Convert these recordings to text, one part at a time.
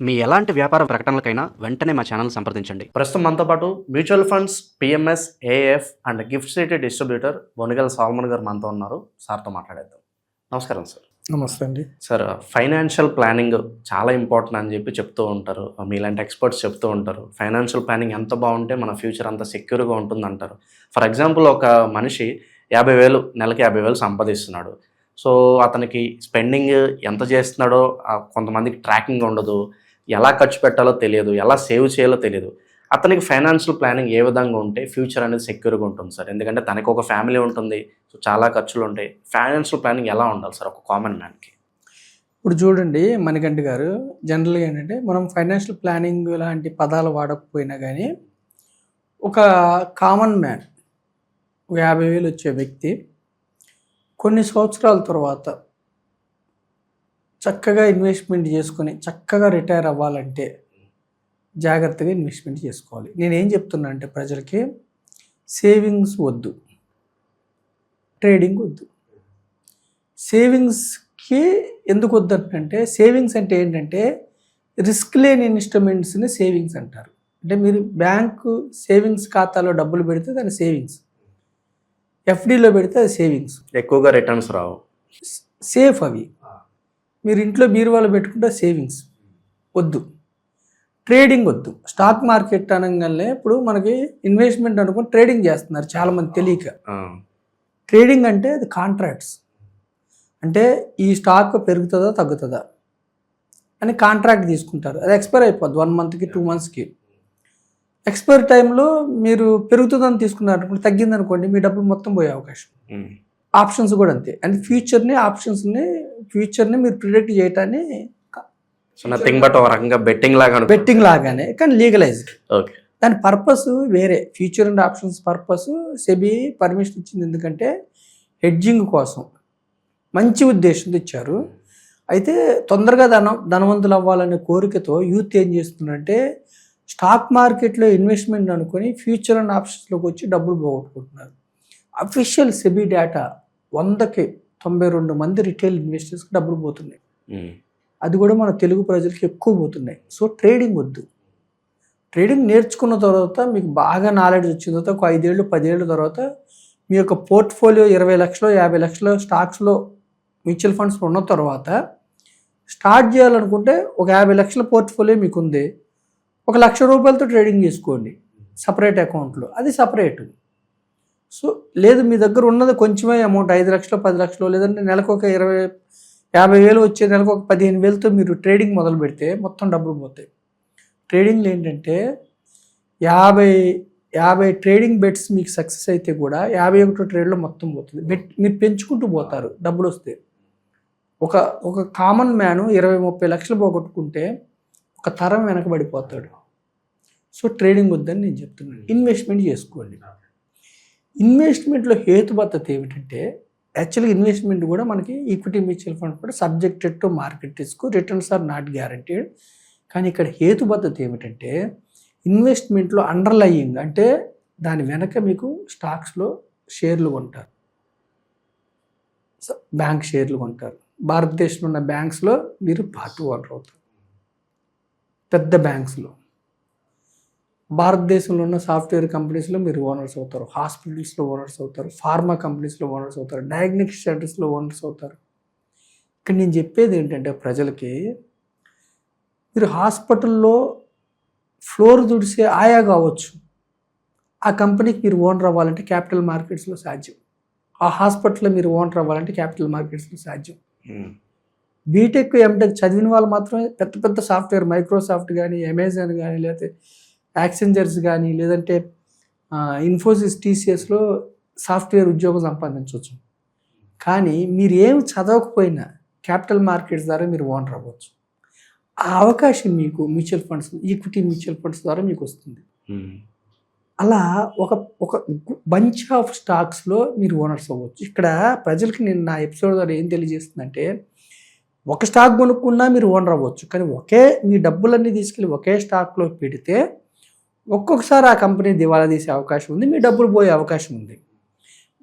మీ ఎలాంటి వ్యాపార ప్రకటనలకైనా వెంటనే మా ఛానల్ సంప్రదించండి. ప్రస్తుతం మనతో పాటు mutual funds, PMS, AF and gift city distributor Bonigal Salmon గారు మనతో ఉన్నారు. సార్తో మాట్లాడేద్దాం. నమస్కారం సార్. నమస్తే అండి. సార్, ఫైనాన్షియల్ ప్లానింగ్ చాలా ఇంపార్టెంట్ అని చెప్తూ ఉంటారు. మీలాంటి ఎక్స్పర్ట్స్ చెప్తూ ఉంటారు. ఫైనాన్షియల్ ప్లానింగ్ ఎంత బాగుంటే మన ఫ్యూచర్ అంత సెక్యూర్గా ఉంటుంది అంటారు. ఫర్ ఎగ్జాంపుల్, ఒక మనిషి 50,000 నెలకి 50,000 సంపాదిస్తున్నాడు. సో అతనికి స్పెండింగ్ ఎంత చేస్తున్నాడో కొంతమందికి ట్రాకింగ్ ఉండదు, ఎలా ఖర్చు పెట్టాలో తెలియదు, ఎలా సేవ్ చేయాలో తెలియదు. అతనికి ఫైనాన్షియల్ ప్లానింగ్ ఏ విధంగా ఉంటే ఫ్యూచర్ అనేది సెక్యూర్గా ఉంటుంది సార్? ఎందుకంటే తనకు ఒక ఫ్యామిలీ ఉంటుంది, సో చాలా ఖర్చులు ఉంటాయి. ఫైనాన్షియల్ ప్లానింగ్ ఎలా ఉండాలి సార్ ఒక కామన్ మ్యాన్కి? ఇప్పుడు చూడండి మణికంఠ గారు, జనరల్గా ఏంటంటే మనం ఫైనాన్షియల్ ప్లానింగ్ లాంటి పదాలు వాడకపోయినా కానీ ఒక కామన్ మ్యాన్, ఒక 50,000 వచ్చే వ్యక్తి కొన్ని సంవత్సరాల తర్వాత చక్కగా ఇన్వెస్ట్మెంట్ చేసుకొని చక్కగా రిటైర్ అవ్వాలంటే జాగ్రత్తగా ఇన్వెస్ట్మెంట్ చేసుకోవాలి. నేనేం చెప్తున్నా అంటే ప్రజలకి, సేవింగ్స్ వద్దు, ట్రేడింగ్ వద్దు. సేవింగ్స్కి ఎందుకు వద్దంటే, సేవింగ్స్ అంటే ఏంటంటే రిస్క్ లేని ఇన్స్ట్రుమెంట్స్ని సేవింగ్స్ అంటారు. అంటే మీరు బ్యాంకు సేవింగ్స్ ఖాతాలో డబ్బులు పెడితే దాని సేవింగ్స్, ఎఫ్డీలో పెడితే అది సేవింగ్స్, ఎక్కువగా రిటర్న్స్ రావు, సేఫ్. అవి మీరు ఇంట్లో బీరువాలో పెట్టుకుంటే సేవింగ్స్ వద్దు. ట్రేడింగ్ వద్దు. స్టాక్ మార్కెట్ అనగానే ఇప్పుడు మనకి ఇన్వెస్ట్మెంట్ అనుకుని ట్రేడింగ్ చేస్తున్నారు చాలామంది తెలియక. ట్రేడింగ్ అంటే అది కాంట్రాక్ట్స్, అంటే ఈ స్టాక్ పెరుగుతుందా తగ్గుతుందా అని కాంట్రాక్ట్ తీసుకుంటారు. అది ఎక్స్పైర్ అయిపోద్ది 1 మంత్కి 2 మంత్స్కి. ఎక్స్పైర్ టైంలో మీరు పెరుగుతుందని తీసుకున్నారు అనుకోండి, తగ్గింది అనుకోండి, మీ డబ్బులు మొత్తం పోయే అవకాశం. ఆప్షన్స్ కూడా అంతే. అండ్ ఫ్యూచర్ని మీరు ప్రిడిక్ట్ చేయటాన్ని నథింగ్ బట్ ఒక రకంగా బెట్టింగ్ లాగానే, కానీ లీగలైజ్డ్. ఓకే. దాని పర్పస్ వేరే. Future and options purpose SEBI permission ఇచ్చింది ఎందుకంటే హెడ్జింగ్ కోసం, మంచి ఉద్దేశంతో ఇచ్చారు. అయితే తొందరగా ధనవంతులు అవ్వాలనే కోరికతో యూత్ ఏం చేస్తున్నారంటే స్టాక్ మార్కెట్లో ఇన్వెస్ట్మెంట్ అనుకొని ఫ్యూచర్ అండ్ ఆప్షన్స్లోకి వచ్చి డబ్బులు పోగొట్టుకుంటున్నారు. అఫీషియల్ సెబీ డేటా 100కి 92 మంది రిటైల్ ఇన్వెస్టర్స్కి డబ్బులు పోతున్నాయి. అది కూడా మన తెలుగు ప్రజలకి ఎక్కువ పోతున్నాయి. సో ట్రేడింగ్ వద్దు. ట్రేడింగ్ నేర్చుకున్న తర్వాత, మీకు బాగా నాలెడ్జ్ వచ్చిన తర్వాత, ఒక 5 ఏళ్ళు 10 ఏళ్ళ తర్వాత మీ యొక్క పోర్ట్ఫోలియో 20 లక్షలు 50 లక్షలు స్టాక్స్లో మ్యూచువల్ ఫండ్స్లో ఉన్న తర్వాత స్టార్ట్ చేయాలనుకుంటే, ఒక 50 లక్షల పోర్ట్ఫోలియో మీకు ఉంది, 1,00,000 రూపాయలతో ట్రేడింగ్ చేసుకోండి సపరేట్ అకౌంట్లో, అది సపరేట్. సో లేదు, మీ దగ్గర ఉన్నది కొంచెమే అమౌంట్, 5 లక్షలు 10 లక్షలు, లేదంటే నెలకు ఒక 50,000 వచ్చే నెలకు ఒక 15,000తో మీరు ట్రేడింగ్ మొదలు పెడితే మొత్తం డబ్బులు పోతాయి. ట్రేడింగ్లో ఏంటంటే 50 ట్రేడింగ్ బెట్స్ మీకు సక్సెస్ అయితే కూడా 51 ట్రేడ్లో మొత్తం పోతుంది. మీరు పెంచుకుంటూ పోతారు డబ్బులు వస్తే. ఒక కామన్ మ్యాను 20-30 లక్షలు పోగొట్టుకుంటే ఒక తరం వెనకబడిపోతాడు. సో ట్రేడింగ్ వద్దని నేను చెప్తున్నాను. ఇన్వెస్ట్మెంట్ చేసుకోండి. ఇన్వెస్ట్మెంట్లో హేతుబద్ధత ఏమిటంటే, యాక్చువల్గా ఇన్వెస్ట్మెంట్ కూడా మనకి ఈక్విటీ మ్యూచువల్ ఫండ్ కూడా subjected to market risk, returns are not guaranteed. కానీ ఇక్కడ హేతుబద్ధత ఏమిటంటే, ఇన్వెస్ట్మెంట్లో అండర్లయింగ్ అంటే దాని వెనక మీకు స్టాక్స్లో షేర్లు కొంటారు, బ్యాంక్ షేర్లు కొంటారు. భారతదేశంలో ఉన్న బ్యాంక్స్లో మీరు పార్ట్ ఓనర్ అవుతారు. పెద్ద బ్యాంక్స్లో, భారతదేశంలో ఉన్న సాఫ్ట్వేర్ కంపెనీస్లో మీరు ఓనర్స్ అవుతారు, హాస్పిటల్స్లో ఓనర్స్ అవుతారు, ఫార్మా కంపెనీస్లో ఓనర్స్ అవుతారు, డయాగ్నోస్టిక్ సెంటర్స్లో ఓనర్స్ అవుతారు. ఇక్కడ నేను చెప్పేది ఏంటంటే ప్రజలకి, మీరు హాస్పిటల్లో ఫ్లోర్ తుడిసే ఆయా కావచ్చు, ఆ కంపెనీకి మీరు ఓనర్ అవ్వాలంటే క్యాపిటల్ మార్కెట్స్లో సాధ్యం. ఆ హాస్పిటల్లో మీరు ఓనర్ అవ్వాలంటే క్యాపిటల్ మార్కెట్స్లో సాధ్యం. బీటెక్ ఎంటెక్ చదివిన వాళ్ళు మాత్రమే పెద్ద పెద్ద సాఫ్ట్వేర్, మైక్రోసాఫ్ట్ కానీ, అమెజాన్ కానీ, లేకపోతే యాక్సెంజర్స్ కానీ, లేదంటే ఇన్ఫోసిస్, టీసీఎస్లో సాఫ్ట్వేర్ ఉద్యోగం సంపాదించవచ్చు. కానీ మీరు ఏం చదవకపోయినా క్యాపిటల్ మార్కెట్స్ ద్వారా మీరు ఓనర్ అవ్వచ్చు. ఆ అవకాశం మీకు mutual funds, equity mutual funds ద్వారా మీకు వస్తుంది. అలా ఒక బంచ్ ఆఫ్ స్టాక్స్లో మీరు ఓనర్స్ అవ్వచ్చు. ఇక్కడ ప్రజలకి నేను నా ఎపిసోడ్ ద్వారా ఏం తెలియజేస్తుందంటే, ఒక స్టాక్ కొనుక్కున్నా మీరు ఓనర్ అవ్వచ్చు, కానీ మీ డబ్బులన్నీ తీసుకెళ్ళి ఒకే స్టాక్లో పెడితే ఒక్కొక్కసారి ఆ కంపెనీ దివాలా తీసే అవకాశం ఉంది, మీ డబ్బులు పోయే అవకాశం ఉంది.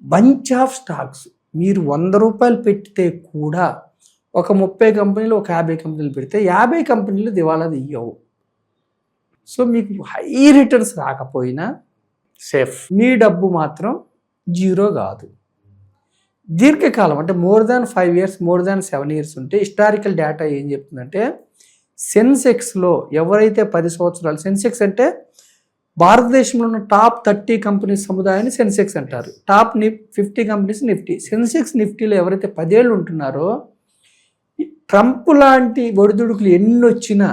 బంచ్ ఆఫ్ స్టాక్స్ మీరు 100 రూపాయలు పెట్టితే కూడా ఒక 30 కంపెనీలు, ఒక 50 కంపెనీలు పెడితే 50 కంపెనీలు దివాలా తీయవు. సో మీకు హై రిటర్న్స్ రాకపోయినా సేఫ్. మీ డబ్బు మాత్రం జీరో కాదు. దీర్ఘకాలం అంటే more than 5 years, more than 7 years ఉంటే హిస్టారికల్ డేటా ఏం చెప్తుందంటే సెన్సెక్స్లో ఎవరైతే 10 సంవత్సరాలు, సెన్సెక్స్ అంటే భారతదేశంలో ఉన్న టాప్ 30 కంపెనీస్ సముదాయాన్ని సెన్సెక్స్ అంటారు. Top 50 companies Nifty. సెన్సెక్స్ నిఫ్టీలో ఎవరైతే 10 ఏళ్ళు ఉంటున్నారో ట్రంప్ లాంటి ఒడిదుడుకులు ఎన్ని వచ్చినా,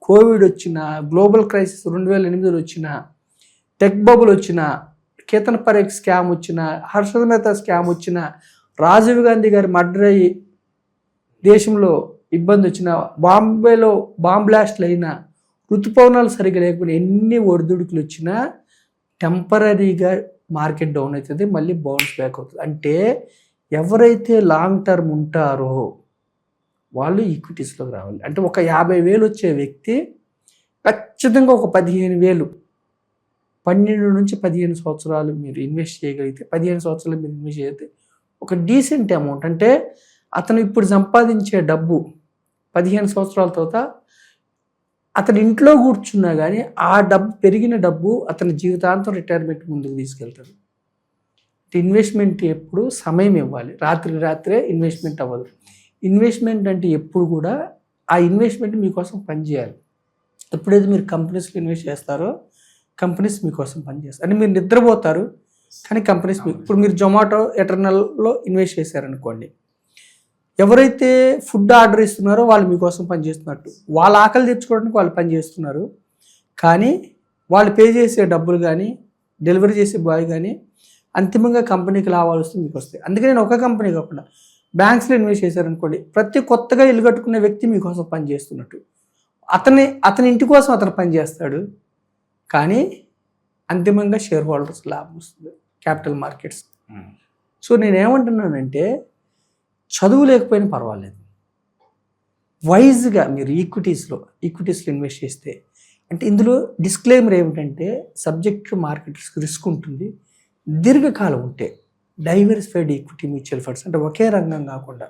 కోవిడ్ వచ్చినా, గ్లోబల్ క్రైసిస్ 2008 వచ్చినా, టెక్ బబుల్ వచ్చినా, కేతన్ పరేఖ్ స్కామ్ వచ్చినా, హర్షద్ మెహతా స్కామ్ వచ్చినా, రాజీవ్ గాంధీ గారి మర్డర్ అయ్యి దేశంలో ఇబ్బంది వచ్చినా, బాంబేలో బాంబ్ బ్లాస్ట్లు అయినా, ఋతుపవనాలు సరిగ్గా లేకపోయినా, ఎన్ని ఒడిదుడుకులు వచ్చినా టెంపరీగా మార్కెట్ డౌన్ అవుతుంది, మళ్ళీ బౌన్స్ బ్యాక్ అవుతుంది. అంటే ఎవరైతే లాంగ్ టర్మ్ ఉంటారో వాళ్ళు ఈక్విటీస్లోకి రావాలి. అంటే ఒక 50,000 వచ్చే వ్యక్తి ఖచ్చితంగా ఒక 15,000 12 నుంచి 15 సంవత్సరాలు మీరు ఇన్వెస్ట్ చేయగలిగితే, 15 సంవత్సరాలు మీరు ఇన్వెస్ట్ చేస్తే ఒక డీసెంట్ అమౌంట్, అంటే అతను ఇప్పుడు సంపాదించే డబ్బు 15 సంవత్సరాల తర్వాత అతని ఇంట్లో కూర్చున్నా కానీ ఆ డబ్బు, పెరిగిన డబ్బు అతని జీవితాంతం రిటైర్మెంట్ ముందుకు తీసుకెళ్తాడు. ఇన్వెస్ట్మెంట్ ఎప్పుడు సమయం ఇవ్వాలి, రాత్రే ఇన్వెస్ట్మెంట్ అవ్వదు. ఇన్వెస్ట్మెంట్ అంటే ఎప్పుడు కూడా ఆ ఇన్వెస్ట్మెంట్ మీకోసం పనిచేయాలి. ఎప్పుడైతే మీరు కంపెనీస్లో ఇన్వెస్ట్ చేస్తారో కంపెనీస్ మీకోసం పనిచేస్తారు. అంటే మీరు నిద్రపోతారు కానీ కంపెనీస్ ఇప్పుడు మీరు జొమాటో, ఎటర్నల్లో ఇన్వెస్ట్ చేశారనుకోండి, ఎవరైతే ఫుడ్ ఆర్డర్ ఇస్తున్నారో వాళ్ళు మీకోసం పనిచేస్తున్నట్టు, వాళ్ళ ఆకలి తెచ్చుకోవడానికి వాళ్ళు పనిచేస్తున్నారు, కానీ వాళ్ళు పే చేసే డబ్బులు కానీ, డెలివరీ చేసే బాయ్ కానీ అంతిమంగా కంపెనీకి లాభాలు వస్తే మీకు వస్తాయి. అందుకే నేను ఒక కంపెనీ కాకుండా బ్యాంక్స్లో ఇన్వెస్ట్ చేశారనుకోండి, ప్రతి కొత్తగా ఇల్లు కట్టుకునే వ్యక్తి మీకోసం పనిచేస్తున్నట్టు, అతని ఇంటి కోసం అతను పనిచేస్తాడు, కానీ అంతిమంగా షేర్ హోల్డర్స్ లాభం వస్తుంది, క్యాపిటల్ మార్కెట్స్. సో నేనేమంటున్నానంటే చదువు లేకపోయినా పర్వాలేదు, వైజ్గా మీరు ఈక్విటీస్లో ఇన్వెస్ట్ చేస్తే, అంటే ఇందులో డిస్క్లైమర్ ఏమిటంటే సబ్జెక్ట్ టు మార్కెట్ రిస్క్ ఉంటుంది. దీర్ఘకాలం ఉంటే డైవర్సిఫైడ్ ఈక్విటీ మ్యూచువల్ ఫండ్స్, అంటే ఒకే రంగం కాకుండా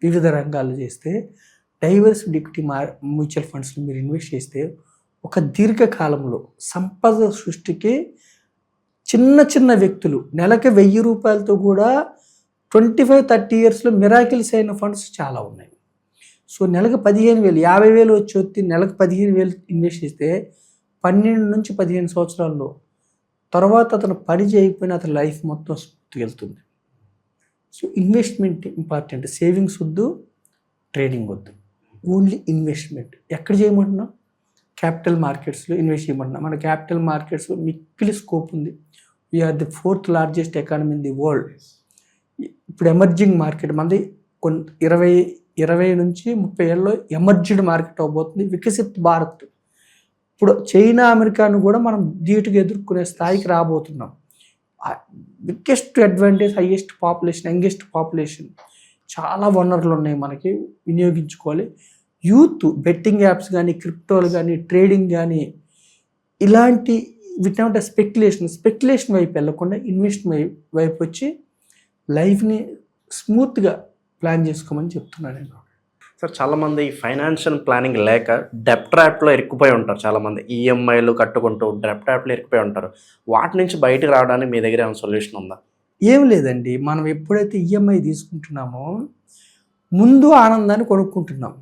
వివిధ రంగాలు చేస్తే, డైవర్సిఫైడ్ ఈక్విటీ మ్యూచువల్ ఫండ్స్లో మీరు ఇన్వెస్ట్ చేస్తే ఒక దీర్ఘకాలంలో సంపద సృష్టికి చిన్న వ్యక్తులు నెలకి 1,000 రూపాయలతో కూడా 25-30 yearsలో మిరాకిల్స్ అయిన ఫండ్స్ చాలా ఉన్నాయి. సో నెలకు 15,000, 50,000 వచ్చి నెలకు 15,000 ఇన్వెస్ట్ చేస్తే 12 నుంచి 15 సంవత్సరాల్లో తర్వాత అతను పని చేయకపోయినా అతని లైఫ్ మొత్తం వెళ్తుంది. So investment important. సేవింగ్స్ వద్దు, ట్రేడింగ్ వద్దు, ఓన్లీ ఇన్వెస్ట్మెంట్. ఎక్కడ చేయమంటున్నాం? క్యాపిటల్ మార్కెట్స్లో ఇన్వెస్ట్ చేయమంటున్నాం. మన క్యాపిటల్ మార్కెట్స్లో మిక్కిలి స్కోప్ ఉంది. We are 4th largest economy in the world. ఇప్పుడు ఎమర్జింగ్ మార్కెట్ మనది 20 నుంచి 30 ఏళ్ళలో ఎమర్జ్డ్ మార్కెట్ అవబోతుంది, వికసిత్ భారత్. ఇప్పుడు చైనా, అమెరికాను కూడా మనం ధీటుగా ఎదుర్కొనే స్థాయికి రాబోతున్నాం. Biggest advantage highest population, youngest population, చాలా వనరులు ఉన్నాయి మనకి, వినియోగించుకోవాలి. యూత్ బెట్టింగ్ యాప్స్ కానీ, క్రిప్టోలు కానీ, ట్రేడింగ్ కానీ, ఇలాంటి వీటిని స్పెక్యులేషన్ వైపు వెళ్ళకుండా ఇన్వెస్ట్మెంట్ వైపు వచ్చి లైఫ్ని స్మూత్గా ప్లాన్ చేసుకోమని చెప్తున్నాను నేను. సార్, చాలామంది ఈ ఫైనాన్షియల్ ప్లానింగ్ లేక డెబ్ ట్రాప్లో ఇరుక్కుపోయి ఉంటారు. చాలామంది ఈఎంఐలు కట్టుకుంటూ డెబ్ ట్రాప్లో ఇరుక్కుపోయి ఉంటారు. వాటి నుంచి బయటకు రావడానికి మీ దగ్గర ఏమైనా సొల్యూషన్ ఉందా? ఏం లేదండి, మనం ఎప్పుడైతే ఈఎంఐ తీసుకుంటున్నామో ముందు ఆనందాన్ని కొనుక్కుంటున్నాం,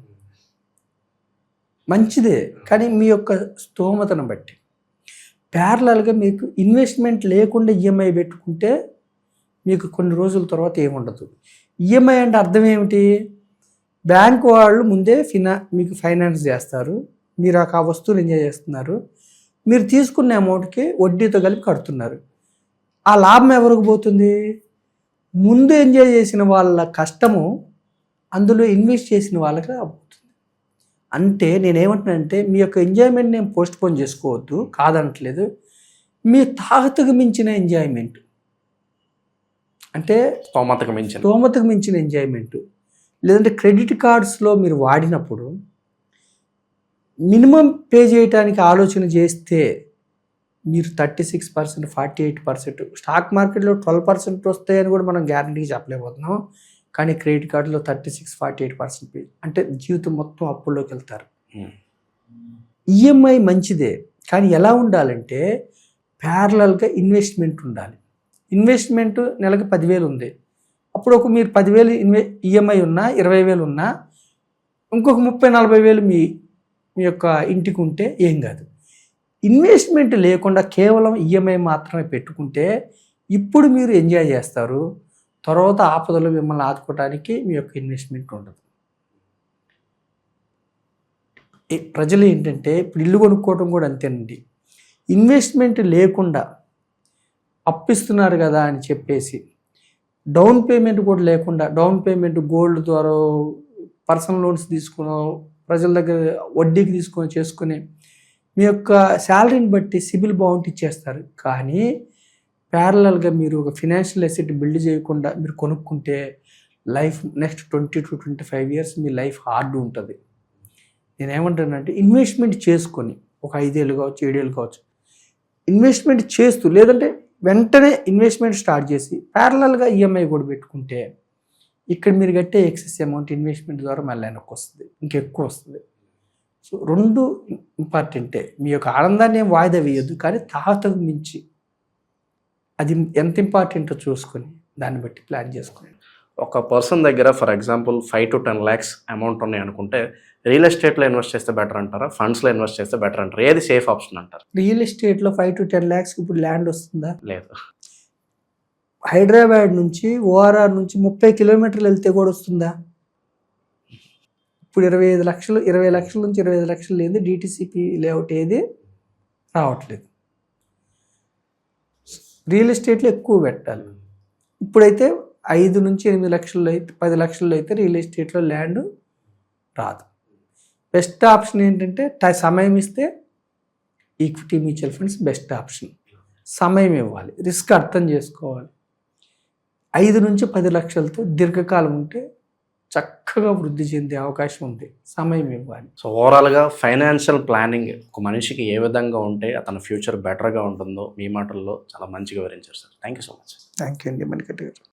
మంచిదే, కానీ మీ యొక్క స్తోమతను బట్టి. ప్యారలల్గా మీకు ఇన్వెస్ట్మెంట్ లేకుండా ఈఎంఐ పెట్టుకుంటే మీకు కొన్ని రోజుల తర్వాత ఏముండదు. ఈఎంఐ అంటే అర్థం ఏమిటి? బ్యాంకు వాళ్ళు ముందే మీకు ఫైనాన్స్ చేస్తారు, మీరు ఆ వస్తువులు ఎంజాయ్ చేస్తున్నారు, మీరు తీసుకున్న అమౌంట్కి వడ్డీతో కలిపి కడుతున్నారు. ఆ లాభం ఎవరికి పోతుంది? ముందు ఎంజాయ్ చేసిన వాళ్ళ కష్టము అందులో ఇన్వెస్ట్ చేసిన వాళ్ళకి రాబోతుంది. అంటే నేనేమంటున్నానంటే మీ యొక్క ఎంజాయ్మెంట్ నేను పోస్ట్పోన్ చేసుకోవద్దు, కాదనట్లేదు. మీ తాహతకు మించిన ఎంజాయ్మెంట్, అంటే స్తోమతకు మించిన ఎంజాయ్మెంట్, లేదంటే క్రెడిట్ కార్డ్స్లో మీరు వాడినప్పుడు మినిమం పే చేయడానికి ఆలోచన చేస్తే మీరు 36%, 48%, స్టాక్ మార్కెట్లో 12% వస్తాయని కూడా మనం గ్యారంటీగా చెప్పలేకపోతున్నాం. కానీ క్రెడిట్ కార్డులో 36-48% అంటే జీవితం మొత్తం అప్పుల్లోకి వెళ్తారు. ఈఎంఐ మంచిదే, కానీ ఎలా ఉండాలంటే ప్యారలల్గా ఇన్వెస్ట్మెంట్ ఉండాలి. ఇన్వెస్ట్మెంట్ నెలకు 10,000 ఉంది, అప్పుడు ఒక మీరు 10,000 ఈఎంఐ ఉన్నా 20,000 ఉన్నా ఇంకొక 30-40,000 మీ యొక్క ఇంటికి ఉంటే ఏం కాదు. ఇన్వెస్ట్మెంట్ లేకుండా కేవలం ఈఎంఐ మాత్రమే పెట్టుకుంటే ఇప్పుడు మీరు ఎంజాయ్ చేస్తారు, తర్వాత ఆపదలు మిమ్మల్ని ఆదుకోవడానికి మీ యొక్క ఇన్వెస్ట్మెంట్ ఉండదు. ప్రజలు ఏంటంటే ఇప్పుడు ఇల్లు కొనుక్కోవడం కూడా అంతేనండి, ఇన్వెస్ట్మెంట్ లేకుండా అప్పిస్తున్నారు కదా అని చెప్పేసి డౌన్ పేమెంట్ కూడా లేకుండా, డౌన్ పేమెంట్ గోల్డ్ ద్వారా పర్సనల్ లోన్స్ తీసుకుని ప్రజల దగ్గర వడ్డీకి తీసుకొని చేసుకుని మీ యొక్క శాలరీని బట్టి సిబిల్ బాగుంటే ఇచ్చేస్తారు. కానీ ప్యారలల్గా మీరు ఒక ఫినాన్షియల్ అసెట్ బిల్డ్ చేయకుండా మీరు కొనుక్కుంటే life next 20 to 25 years me life hard ఉంటుంది. నేనేమంటానంటే ఇన్వెస్ట్మెంట్ చేసుకొని ఒక 5 ఏళ్ళు కావచ్చు 7 ఏళ్ళు కావచ్చు ఇన్వెస్ట్మెంట్ చేస్తూ, లేదంటే వెంటనే ఇన్వెస్ట్మెంట్ స్టార్ట్ చేసి ప్యారలల్గా ఈఎంఐ కూడా పెట్టుకుంటే ఇక్కడ మీరు కట్టే ఎక్సెస్ అమౌంట్ ఇన్వెస్ట్మెంట్ ద్వారా మళ్ళీ వెనక్కి వస్తుంది, ఇంకెక్కువ వస్తుంది. సో 2 ఇంపార్టెంటే. మీ యొక్క ఆనందాన్ని ఏం వాయిదా వేయొద్దు, కానీ తాహతకు మించి అది ఎంత ఇంపార్టెంటో చూసుకొని దాన్ని బట్టి ప్లాన్ చేసుకోండి. ఒక పర్సన్ దగ్గర for example 5 to 10 lakhs amount ఉన్నాయి అనుకుంటే రియల్ ఎస్టేట్లో ఇన్వెస్ట్ చేస్తే బెటర్ అంటారా, ఫండ్స్లో ఇన్వెస్ట్ చేస్తే బెటర్ అంటారా, ఏది సేఫ్ ఆప్షన్ అంటారు? రియల్ ఎస్టేట్లో 5 to 10 lakhs ఇప్పుడు ల్యాండ్ వస్తుందా? లేదు. హైదరాబాద్ నుంచి ఓఆర్ఆర్ నుంచి 30 కిలోమీటర్లు వెళ్తే కూడా వస్తుందా? ఇప్పుడు 20 లక్షల నుంచి 25 లక్షలు లేదు డిటిసిపి లేఅవుట్ ఏది రావట్లేదు. రియల్ ఎస్టేట్లో ఎక్కువ పెట్టాలి. ఇప్పుడైతే 5 నుంచి 8 లక్షల్లో అయితే 10 లక్షల్లో అయితే రియల్ ఎస్టేట్లో ల్యాండ్ రాదు. బెస్ట్ ఆప్షన్ ఏంటంటే సమయం ఇస్తే equity mutual funds best option. సమయం ఇవ్వాలి, రిస్క్ అర్థం చేసుకోవాలి. 5 నుంచి 10 లక్షలతో దీర్ఘకాలం ఉంటే చక్కగా వృద్ధి చెందే అవకాశం ఉంది, సమయం ఇవ్వాలి. సో ఓవరాల్గా ఫైనాన్షియల్ ప్లానింగ్ ఒక మనిషికి ఏ విధంగా ఉంటే అతని ఫ్యూచర్ బెటర్గా ఉంటుందో మీ మాటల్లో చాలా మంచిగా వివరించారు sir. Thank you so much. Thank you అండి మణికట్ట గారు.